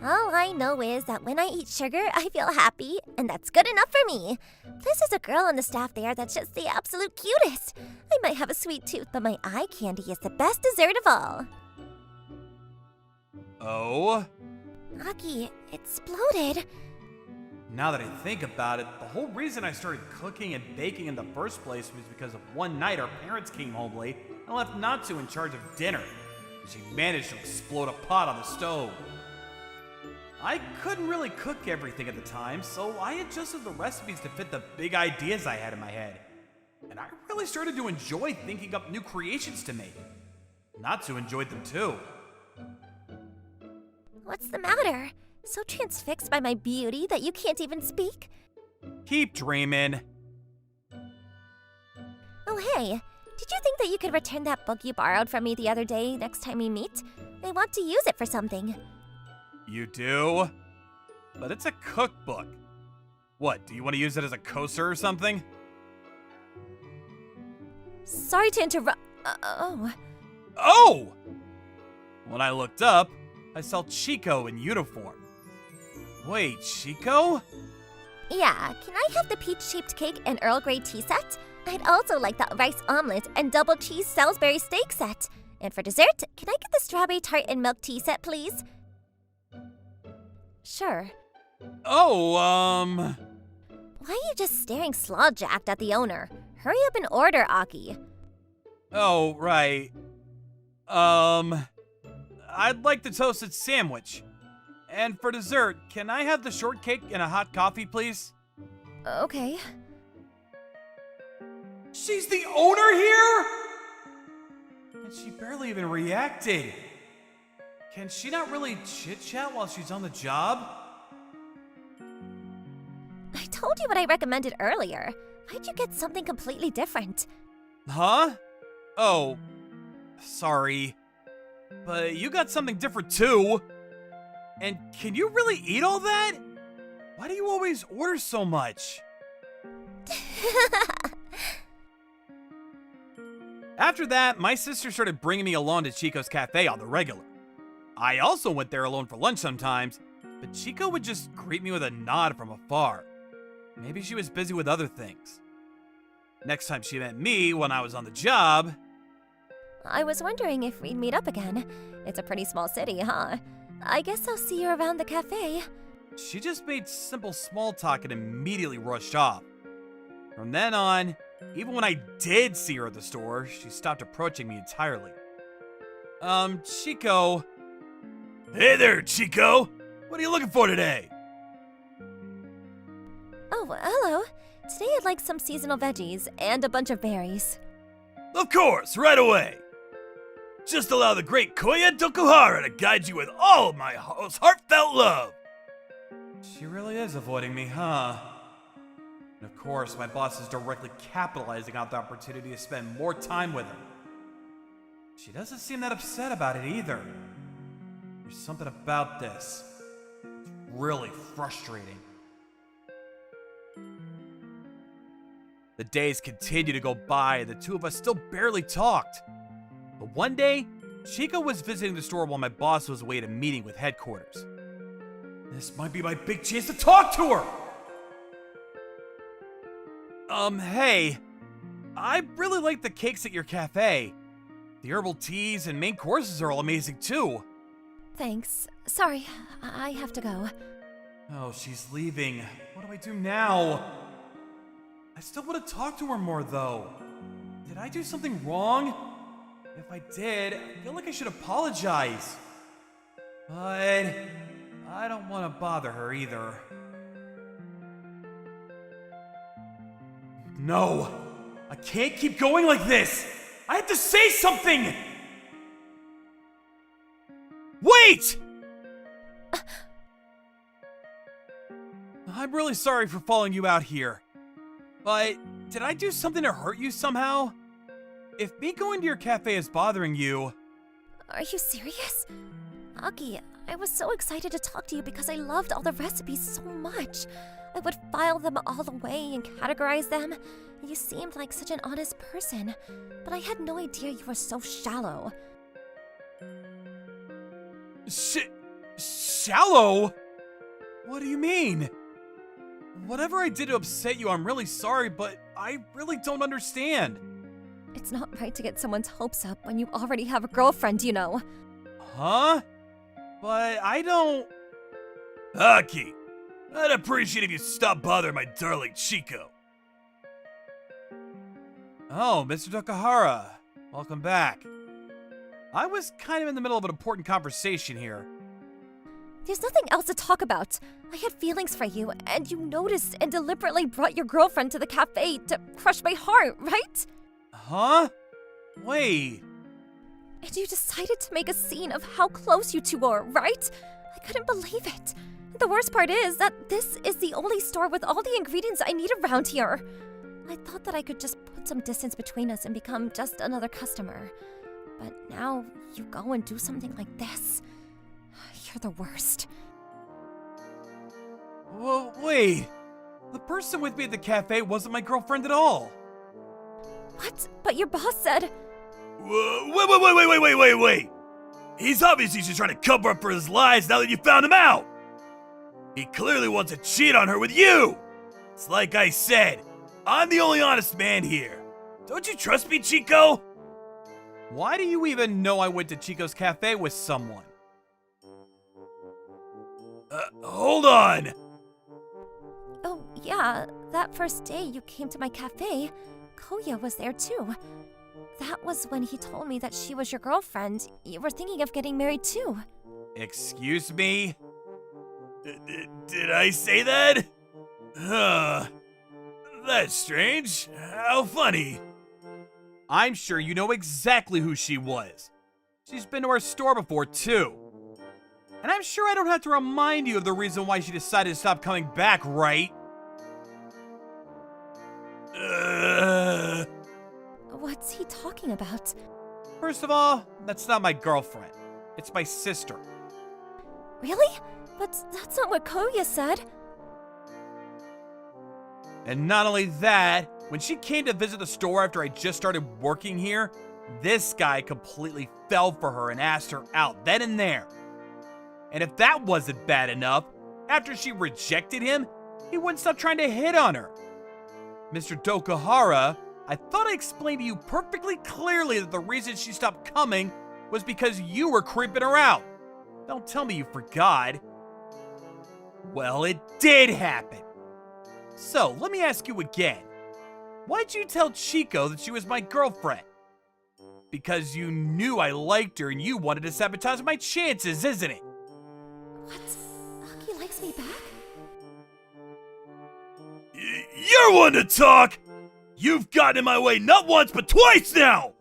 All I know is that when I eat sugar, I feel happy, and that's good enough for me. Plus, there's a girl on the staff there that's just the absolute cutest. I might have a sweet tooth, but my eye candy is the best dessert of all.
Oh?
Aki, it exploded.
Now that I think about it, the whole reason I started cooking and baking in the first place was because of one night our parents came home late and left Natsu in charge of dinner. She managed to explode a pot on the stove. I couldn't really cook everything at the time, so I adjusted the recipes to fit the big ideas I had in my head. And I really started to enjoy thinking up new creations to make. Natsu enjoyed them too.
What's the matter? So transfixed by my beauty that you can't even speak?
Keep dreaming.
Oh hey, did you think that you could return that book you borrowed from me the other day next time we meet? I want to use it for something.
You do? But it's a cookbook. What, do you want to use it as a coaster or something?
Sorry to interrupt. Oh.
Oh! When I looked up, I saw Chiko in uniform. Wait, Chiko?
Yeah, can I have the peach-shaped cake and Earl Grey tea set? I'd also like the rice omelet and double cheese Salisbury steak set. And for dessert, can I get the strawberry tart and milk tea set, please? Sure.
Oh,
Why are you just staring slaw-jacked at the owner? Hurry up and order, Aki.
Oh, right. I'd like the toasted sandwich. And for dessert, can I have the shortcake and a hot coffee, please?
Okay.
She's the owner here? And she barely even reacted. Can she not really chit-chat while she's on the job?
I told you what I recommended earlier. Why'd you get something completely different?
Huh? Oh, sorry. But you got something different too. And can you really eat all that? Why do you always order so much? After that, my sister started bringing me along to Chico's cafe on the regular. I also went there alone for lunch sometimes, but Chiko would just greet me with a nod from afar. Maybe she was busy with other things. Next time she met me when I was on the job...
I was wondering if we'd meet up again. It's a pretty small city, huh? I guess I'll see you around the cafe.
She just made simple small talk and immediately rushed off. From then on, even when I did see her at the store, she stopped approaching me entirely. Chiko...
Hey there, Chiko! What are you looking for today?
Oh, hello. Today I'd like some seasonal veggies and a bunch of berries.
Of course, right away! Just allow the great Koya Tokuhara to guide you with all of my most heartfelt love!
She really is avoiding me, huh? And of course, my boss is directly capitalizing on the opportunity to spend more time with her. She doesn't seem that upset about it either. There's something about this. It's really frustrating. The days continued to go by, and the two of us still barely talked. But one day, Chiko was visiting the store while my boss was away at a meeting with headquarters. This might be my big chance to talk to her! Hey, I really like the cakes at your cafe. The herbal teas and main courses are all amazing too.
Thanks. Sorry, I have to go.
Oh, she's leaving. What do I do now? I still want to talk to her more though. Did I do something wrong? If I did, I feel like I should apologize. But I don't want to bother her either. No! I can't keep going like this! I have to say something! Wait! I'm really sorry for following you out here. But did I do something to hurt you somehow? If me going to your cafe is bothering you...
Are you serious? Aki, I was so excited to talk to you because I loved all the recipes so much. I would file them all away and categorize them. You seemed like such an honest person, but I had no idea you were so shallow.
Shallow? What do you mean? Whatever I did to upset you, I'm really sorry, but I really don't understand.
It's not right to get someone's hopes up when you already have a girlfriend, you know.
Huh? But I don't...
Aki, I'd appreciate if you stopped bothering my darling Chico.
Oh, Mr. Tokahara. Welcome back. I was kind of in the middle of an important conversation here.
There's nothing else to talk about. I had feelings for you, and you noticed and deliberately brought your girlfriend to the cafe to crush my heart, right?
Huh? Wait.
And you decided to make a scene of how close you two are, right? I couldn't believe it. The worst part is that this is the only store with all the ingredients I need around here. I thought that I could just put some distance between us and become just another customer. But now you go and do something like this. You're the worst.
Well, wait. The person with me at the cafe wasn't my girlfriend at all.
What? But your boss said...
Wait. He's obviously just trying to cover up for his lies now that you found him out. He clearly wants to cheat on her with you. It's like I said, I'm the only honest man here. Don't you trust me, Chico?
Why do you even know I went to Chico's cafe with someone?
Hold on.
Oh, yeah. That first day you came to my cafe, Koya was there too. That was when he told me that she was your girlfriend. You were thinking of getting married too.
Excuse me?
Did I say that? That's strange. How funny.
I'm sure you know exactly who she was. She's been to our store before too. And I'm sure I don't have to remind you of the reason why she decided to stop coming back, right?
What's he talking about?
First of all, that's not my girlfriend. It's my sister.
Really? But that's not what Koya said.
And not only that, when she came to visit the store after I just started working here, this guy completely fell for her and asked her out then and there. And if that wasn't bad enough, after she rejected him, he wouldn't stop trying to hit on her. Mr. Tokahara, I thought I explained to you perfectly clearly that the reason she stopped coming was because you were creeping her out. Don't tell me you forgot. Well, it did happen. So, let me ask you again. Why'd you tell Chico that she was my girlfriend? Because you knew I liked her and you wanted to sabotage my chances, isn't it?
What? Aki likes me back?
You're one to talk! You've gotten in my way not once but twice now!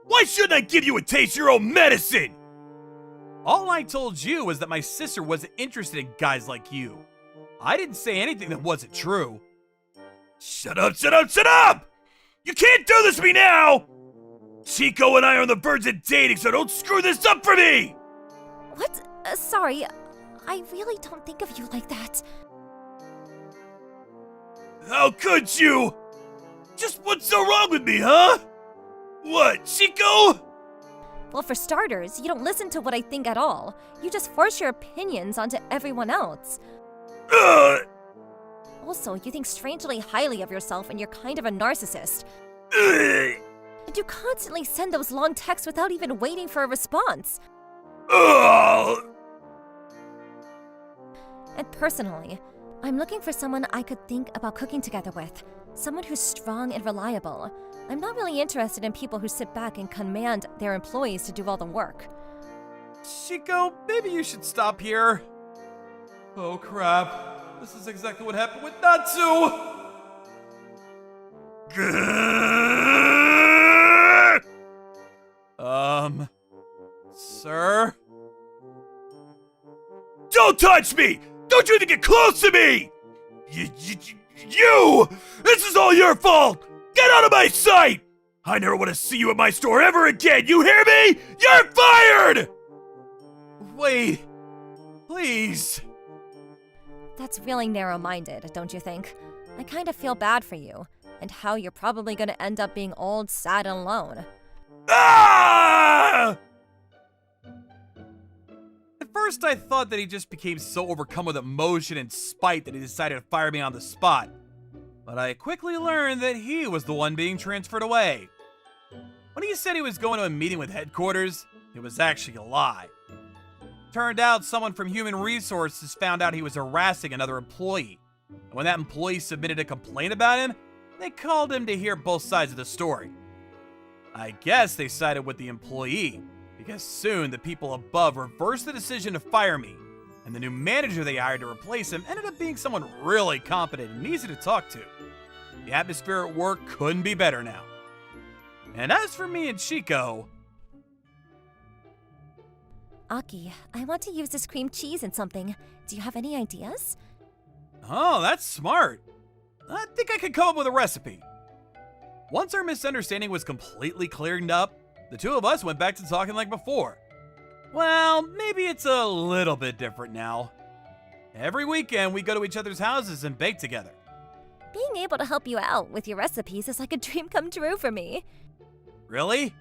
Why shouldn't I give you a taste of your own medicine?
All I told you was that my sister wasn't interested in guys like you. I didn't say anything that wasn't true.
Shut up! You can't do this to me now! Chico and I are on the verge of dating, so don't screw this up for me!
What? Sorry. I really don't think of you like that.
How could you? Just what's so wrong with me, huh? What, Chico?
Well, for starters, you don't listen to what I think at all. You just force your opinions onto everyone else. Also, you think strangely highly of yourself and you're kind of a narcissist. Do You constantly send those long texts without even waiting for a response.
Ugh!
And personally, I'm looking for someone I could think about cooking together with. Someone who's strong and reliable. I'm not really interested in people who sit back and command their employees to do all the work.
Chico, maybe you should stop here. Oh crap. This is exactly what happened with Natsu! Sir?
Don't touch me! Don't you even get close to me! You! This is all your fault! Get out of my sight! I never want to see you at my store ever again, you hear me? You're fired!
Wait. Please.
That's really narrow-minded, don't you think? I kind of feel bad for you, and how you're probably gonna end up being old, sad, and alone.
Ah!
At first, I thought that he just became so overcome with emotion and spite that he decided to fire me on the spot. But I quickly learned that he was the one being transferred away. When he said he was going to a meeting with headquarters, it was actually a lie. Turned out someone from Human Resources found out he was harassing another employee. And when that employee submitted a complaint about him, they called him to hear both sides of the story. I guess they sided with the employee, because soon the people above reversed the decision to fire me, and the new manager they hired to replace him ended up being someone really competent and easy to talk to. The atmosphere at work couldn't be better now. And as for me and Chico...
Aki, I want to use this cream cheese in something. Do you have any ideas?
Oh, that's smart. I think I could come up with a recipe. Once our misunderstanding was completely cleared up, the two of us went back to talking like before. Well, maybe it's a little bit different now. Every weekend, we go to each other's houses and bake together.
Being able to help you out with your recipes is like a dream come true for me.
Really?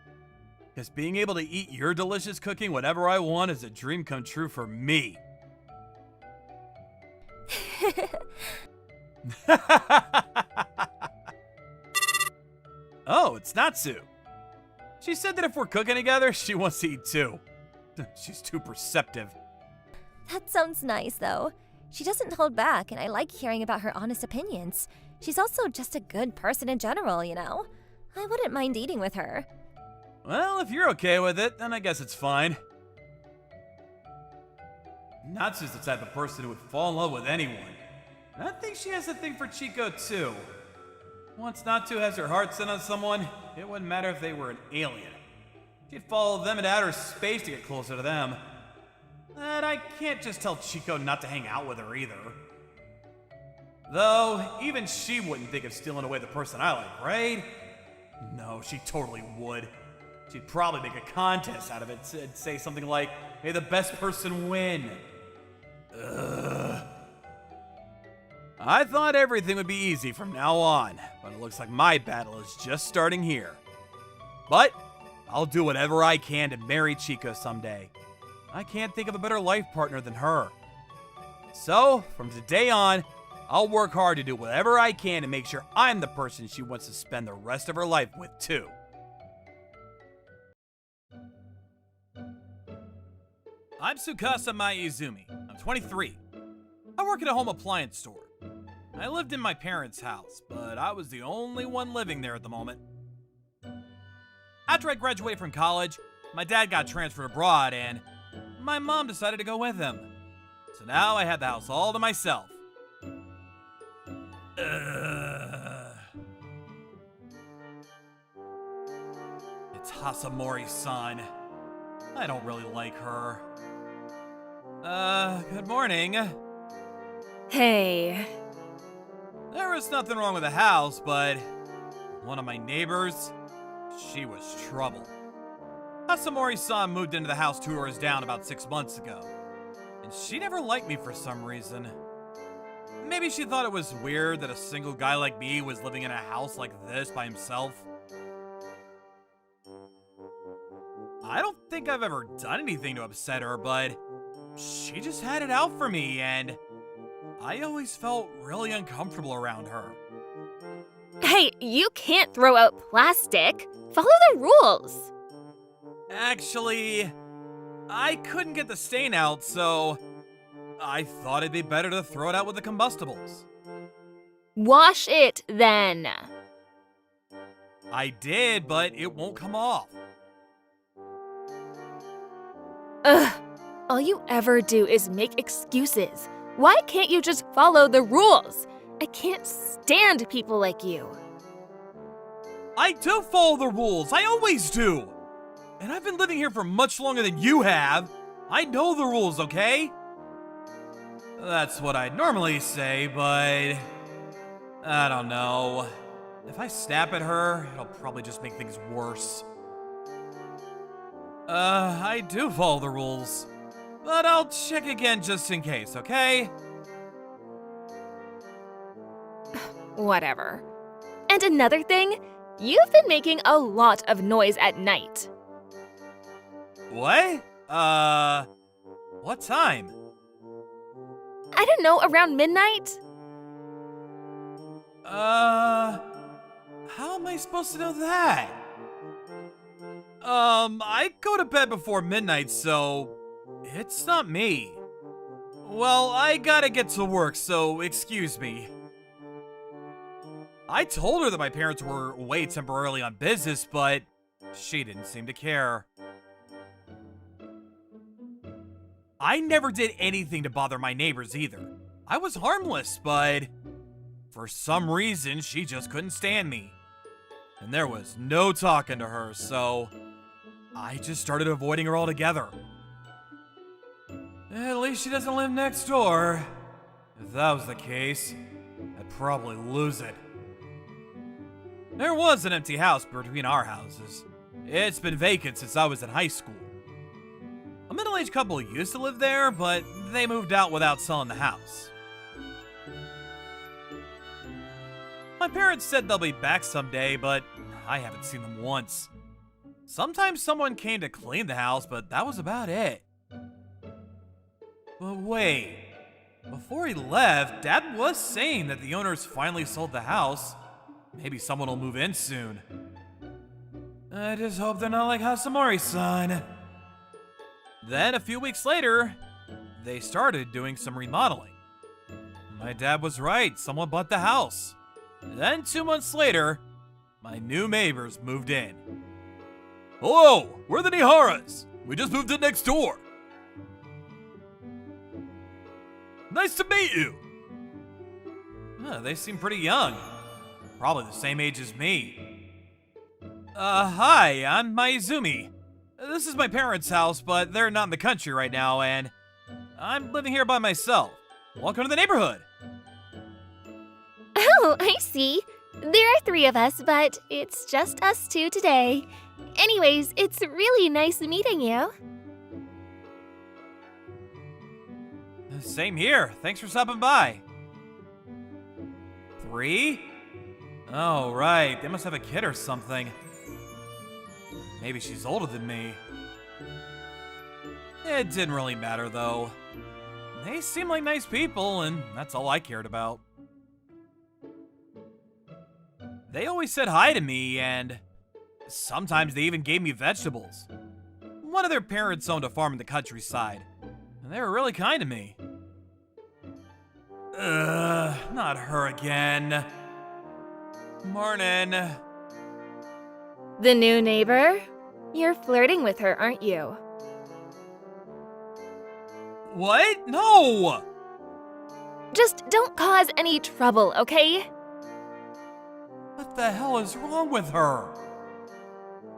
Because being able to eat your delicious cooking whenever I want is a dream come true for me. Oh, it's Natsu. She said that if we're cooking together, she wants to eat too. She's too perceptive.
That sounds nice, though. She doesn't hold back, and I like hearing about her honest opinions. She's also just a good person in general, you know? I wouldn't mind eating with her.
Well, if you're okay with it, then I guess it's fine. Natsu's the type of person who would fall in love with anyone. And I think she has a thing for Chico, too. Once Natsu has her heart set on someone, it wouldn't matter if they were an alien. She'd follow them into outer space to get closer to them. And I can't just tell Chico not to hang out with her either. Though, even she wouldn't think of stealing away the person I like, right? No, she totally would. She'd probably make a contest out of it and say something like, "May the best person win." Ugh. I thought everything would be easy from now on, but it looks like my battle is just starting here. But I'll do whatever I can to marry Chico someday. I can't think of a better life partner than her. So, from today on, I'll work hard to do whatever I can to make sure I'm the person she wants to spend the rest of her life with, too. I'm Tsukasa Izumi. I'm 23. I work at a home appliance store. I lived in my parents' house, but I was the only one living there at the moment. After I graduated from college, my dad got transferred abroad and my mom decided to go with him. So now I had the house all to myself. It's Hasemori's son. I don't really like her. Good morning.
Hey.
There was nothing wrong with the house, but one of my neighbors, she was trouble. Hasemori's son moved into the house 2 doors down about 6 months ago, and she never liked me for some reason. Maybe she thought it was weird that a single guy like me was living in a house like this by himself. I don't think I've ever done anything to upset her, but she just had it out for me, and I always felt really uncomfortable around her.
Hey, you can't throw out plastic. Follow the rules.
Actually, I couldn't get the stain out, so I thought it'd be better to throw it out with the combustibles.
Wash it then.
I did, but it won't come off.
Ugh. All you ever do is make excuses. Why can't you just follow the rules? I can't stand people like you.
I do follow the rules. I always do. And I've been living here for much longer than you have. I know the rules, okay? That's what I'd normally say, but I don't know. If I snap at her, it'll probably just make things worse. I do follow the rules. But I'll check again just in case, okay?
Whatever. And another thing, you've been making a lot of noise at night.
What? What time?
I don't know, around midnight?
How am I supposed to know that? I go to bed before midnight, so it's not me. Well, I gotta get to work, so excuse me. I told her that my parents were away temporarily on business, but she didn't seem to care. I never did anything to bother my neighbors either. I was harmless, but for some reason, she just couldn't stand me. And there was no talking to her, so I just started avoiding her altogether. At least she doesn't live next door. If that was the case, I'd probably lose it. There was an empty house between our houses. It's been vacant since I was in high school. A middle-aged couple used to live there, but they moved out without selling the house. My parents said they'll be back someday, but I haven't seen them once. Sometimes someone came to clean the house, but that was about it. But wait, before he left, Dad was saying that the owners finally sold the house. Maybe someone will move in soon. I just hope they're not like Hasemori-san. Then, a few weeks later, they started doing some remodeling. My dad was right, someone bought the house. Then, 2 months later, my new neighbors moved in. Hello, we're the Niharas. We just moved in next door. Nice to meet you. They seem pretty young. Probably the same age as me. Hi, I'm Mizuki. This is my parents' house, but they're not in the country right now, and I'm living here by myself. Welcome to the neighborhood.
Oh, I see. There are 3 of us, but it's just us 2 today. Anyways, it's really nice meeting you.
Same here. Thanks for stopping by. 3? Oh, right. They must have a kid or something. Maybe she's older than me. It didn't really matter, though. They seem like nice people, and that's all I cared about. They always said hi to me, and sometimes they even gave me vegetables. One of their parents owned a farm in the countryside, and they were really kind to me. Not her again. Morning.
The new neighbor? You're flirting with her, aren't you?
What? No!
Just don't cause any trouble, okay?
What the hell is wrong with her?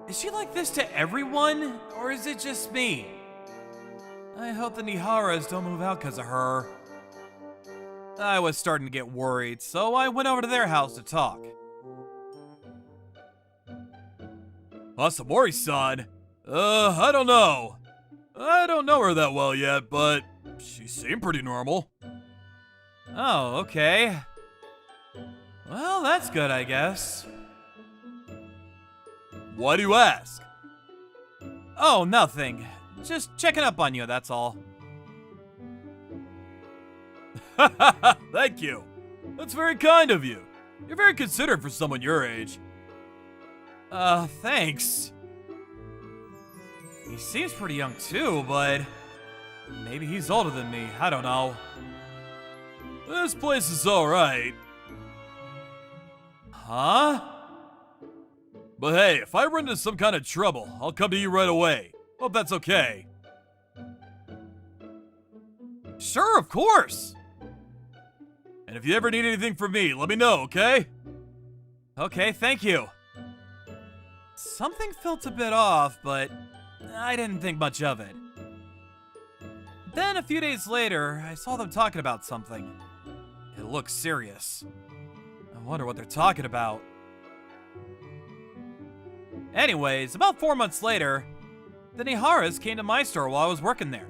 Is she like this to everyone, or is it just me? I hope the Niharas don't move out because of her. I was starting to get worried, so I went over to their house to talk. Hasemori-san? I don't know. I don't know her that well yet, but she seemed pretty normal. Oh, okay. Well, that's good, I guess. Why do you ask? Oh, nothing. Just checking up on you, that's all. Thank you. That's very kind of you. You're very considerate for someone your age. Thanks. He seems pretty young too, but maybe he's older than me. I don't know. This place is alright. Huh? But hey, if I run into some kind of trouble, I'll come to you right away. Hope that's okay. Sure, of course. And if you ever need anything from me, let me know, okay? Okay, thank you. Something felt a bit off, but I didn't think much of it. Then a few days later, I saw them talking about something. It looked serious. I wonder what they're talking about. Anyways, about 4 months later, the Niharas came to my store while I was working there.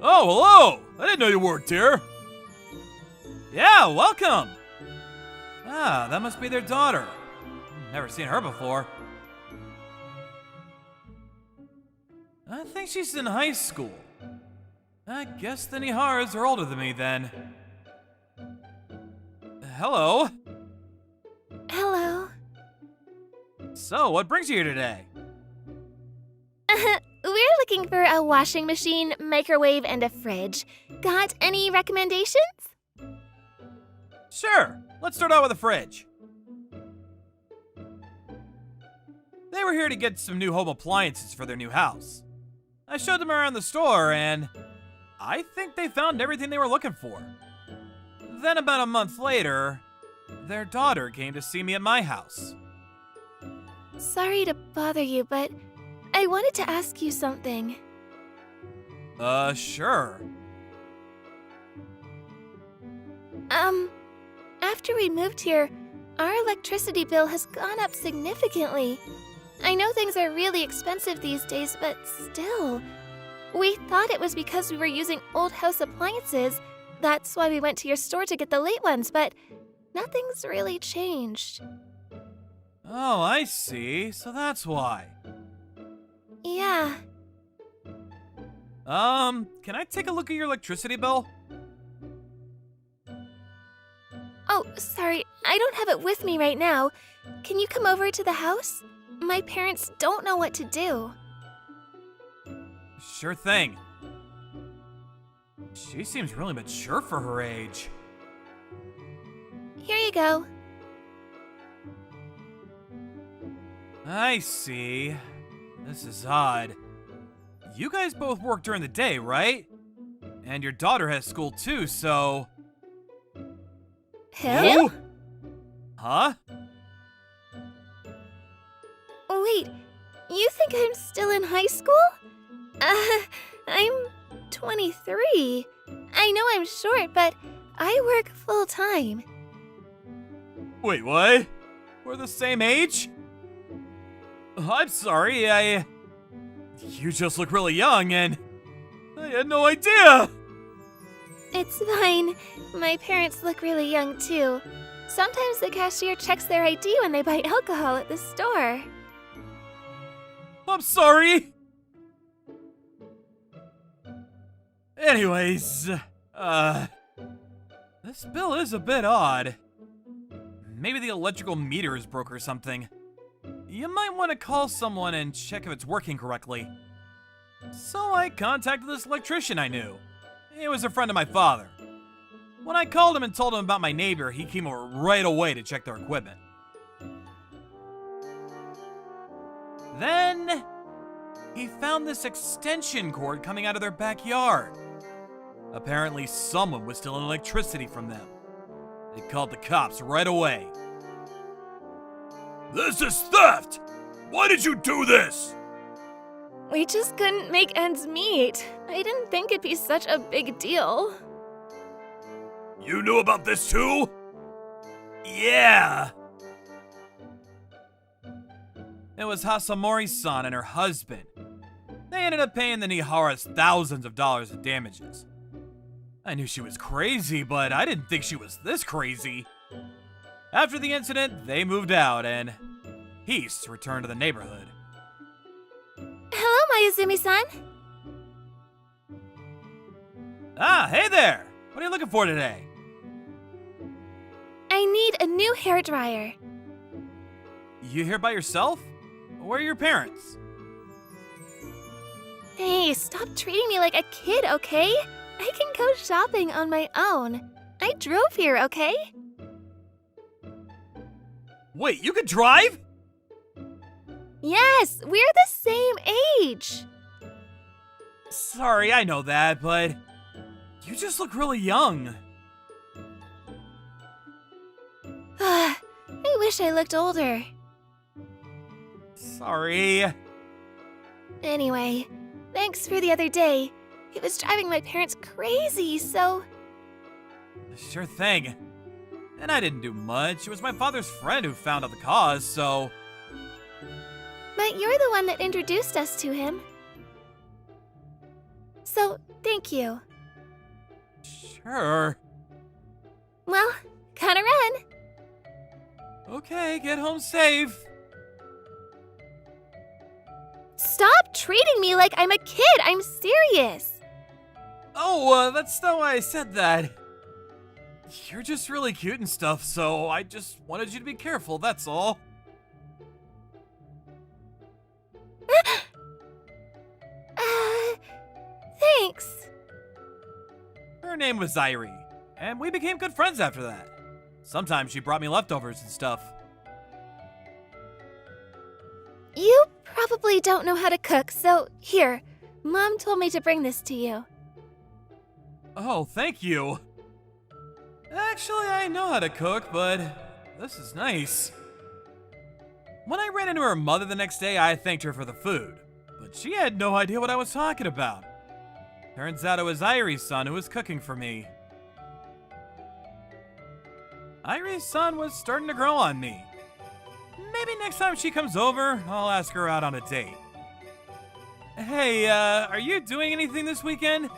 Oh, hello! I didn't know you worked here. Yeah, welcome! Ah, that must be their daughter. Never seen her before. I think she's in high school. I guess the Niharas are older than me then. Hello.
Hello.
So, what brings you here today?
We're looking for a washing machine, microwave, and a fridge. Got any recommendations?
Sure, let's start out with the fridge. They were here to get some new home appliances for their new house. I showed them around the store and I think they found everything they were looking for. Then about a month later, their daughter came to see me at my house.
Sorry to bother you, but I wanted to ask you something.
Sure.
After we moved here, our electricity bill has gone up significantly. I know things are really expensive these days, but still. We thought it was because we were using old house appliances. That's why we went to your store to get the late ones, but nothing's really changed.
Oh, I see. So that's why.
Yeah.
Can I take a look at your electricity bill?
Oh, sorry, I don't have it with me right now. Can you come over to the house? My parents don't know what to do.
Sure thing. She seems really mature for her age.
Here you go.
I see. This is odd. You guys both work during the day, right? And your daughter has school too, so...
Who?
Huh?
Wait, you think I'm still in high school? I'm 23. I know I'm short, but I work full time.
Wait, what? We're the same age? I'm sorry, You just look really young and... I had no idea!
It's fine. My parents look really young too. Sometimes the cashier checks their ID when they buy alcohol at the store.
I'm sorry! Anyways, this bill is a bit odd. Maybe the electrical meter is broke or something. You might want to call someone and check if it's working correctly. So I contacted this electrician I knew. He was a friend of my father. When I called him and told him about my neighbor, he came over right away to check their equipment. Then, he found this extension cord coming out of their backyard. Apparently, someone was stealing electricity from them. They called the cops right away.
This is theft! Why did you do this?
We just couldn't make ends meet. I didn't think it'd be such a big deal.
You knew about this too?
Yeah! It was Hasemori's son and her husband. They ended up paying the Niharas thousands of dollars in damages. I knew she was crazy, but I didn't think she was this crazy. After the incident, they moved out and peace returned to the neighborhood.
Hello, Mayuzumi-san.
Ah, hey there! What are you looking for today?
I need a new hairdryer.
You here by yourself? Where are your parents?
Hey, stop treating me like a kid, okay? I can go shopping on my own. I drove here, okay?
Wait, you could drive?
Yes, we're the same age.
Sorry, I know that, but you just look really young.
I wish I looked older.
Sorry.
Anyway, thanks for the other day. It was driving my parents crazy, so...
Sure thing. And I didn't do much. It was my father's friend who found out the cause, so...
But you're the one that introduced us to him. So, thank you.
Sure.
Well, gotta run.
Okay, get home safe.
Stop treating me like I'm a kid. I'm serious.
Oh, that's not why I said that. You're just really cute and stuff, so I just wanted you to be careful, that's all.
Thanks.
Her name was Irie, and we became good friends after that. Sometimes she brought me leftovers and stuff.
You probably don't know how to cook, so here. Mom told me to bring this to you.
Oh, thank you. Actually, I know how to cook, but this is nice. When I ran into her mother the next day, I thanked her for the food, but she had no idea what I was talking about. Turns out it was Irie's son who was cooking for me. Irie's son was starting to grow on me. Maybe next time she comes over, I'll ask her out on a date. Hey, are you doing anything this weekend?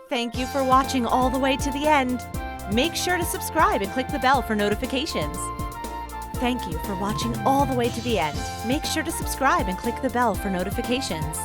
Thank you for watching all the way to the end. Make sure to subscribe and click the bell for notifications. Thank you for watching all the way to the end. Make sure to subscribe and click the bell for notifications.